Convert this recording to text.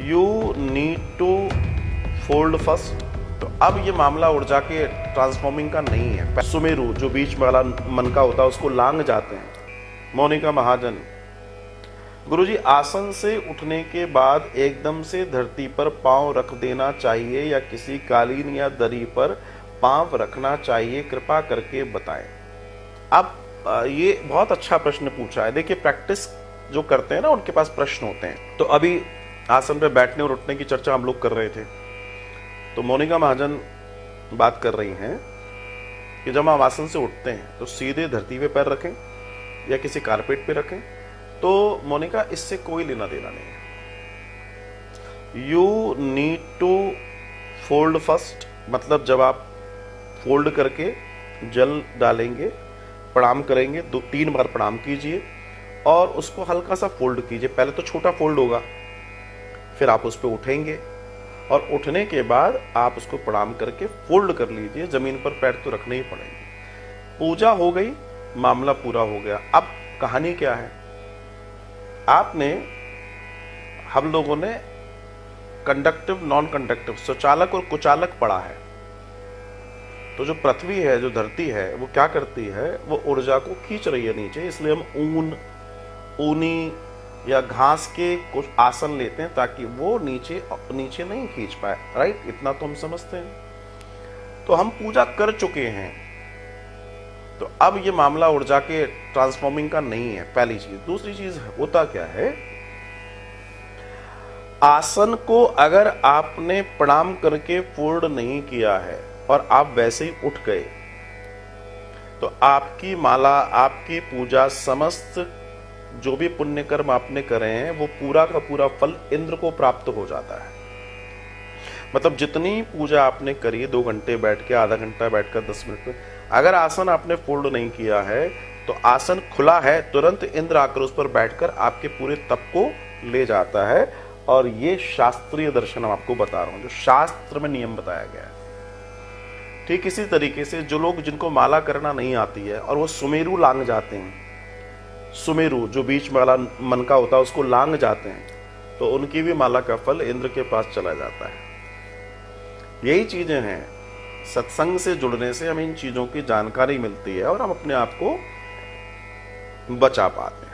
You need to fold first. तो अब ये मामला ऊर्जा के ट्रांसफॉर्मिंग का नहीं है। सुमेरु जो बीच वाला मन का होता है उसको लांग जाते हैं। मोनिका महाजन, गुरुजी आसन से उठने के बाद एकदम से धरती पर पांव रख देना चाहिए या किसी कालीन या दरी पर पांव रखना चाहिए, कृपा करके बताएं। अब ये बहुत अच्छा प्रश्न पूछा है। देखिए प्रैक्टिस जो करते हैं ना उनके पास प्रश्न होते हैं। तो अभी आसन पे बैठने और उठने की चर्चा हम लोग कर रहे थे, तो मोनिका महाजन बात कर रही हैं कि जब हम आसन से उठते हैं तो सीधे धरती पे पैर रखें या किसी कारपेट पे रखें। तो मोनिका इससे कोई लेना देना नहीं है। You need to fold first, मतलब जब आप फोल्ड करके जल डालेंगे, प्रणाम करेंगे, 2-3 बार प्रणाम कीजिए और उसको हल्का सा फोल्ड कीजिए। पहले तो छोटा फोल्ड होगा, फिर आप उस पर उठेंगे और उठने के बाद आप उसको प्रणाम करके फोल्ड कर लीजिए। जमीन पर पैर तो रखने ही पड़ेंगे। पूजा हो गई, मामला पूरा हो गया। अब कहानी क्या है, हम लोगों ने कंडक्टिव नॉन कंडक्टिव, सुचालक और कुचालक पढ़ा है। तो जो पृथ्वी है, जो धरती है, वो क्या करती है, वो ऊर्जा को खींच रही है नीचे। इसलिए हम ऊनी या घास के कुछ आसन लेते हैं ताकि वो नीचे नहीं खींच पाए। राइट, इतना तो हम समझते हैं। तो हम पूजा कर चुके हैं, तो अब ये मामला ऊर्जा के ट्रांसफॉर्मिंग का नहीं है, पहली चीज। दूसरी चीज होता क्या है, आसन को अगर आपने प्रणाम करके फोल्ड नहीं किया है और आप वैसे ही उठ गए, तो आपकी माला, आपकी पूजा, समस्त जो भी पुण्य कर्म आपने करे हैं वो पूरा का पूरा फल इंद्र को प्राप्त हो जाता है। मतलब जितनी पूजा आपने करी, 2 घंटे बैठ के, आधा घंटा बैठकर, 10 मिनट में, अगर आसन आपने फोल्ड नहीं किया है तो आसन खुला है, तुरंत इंद्र आकर उस पर बैठकर आपके पूरे तप को ले जाता है। और ये शास्त्रीय दर्शन हम आपको बता रहा हूं, जो शास्त्र में नियम बताया गया है। ठीक इसी तरीके से जो लोग, जिनको माला करना नहीं आती है और वो सुमेरु लांग जाते हैं, सुमेरु जो बीच वाला मन का होता है उसको लांग जाते हैं, तो उनकी भी माला का फल इंद्र के पास चला जाता है। यही चीजें हैं, सत्संग से जुड़ने से हमें इन चीजों की जानकारी मिलती है और हम अपने आप को बचा पाते हैं।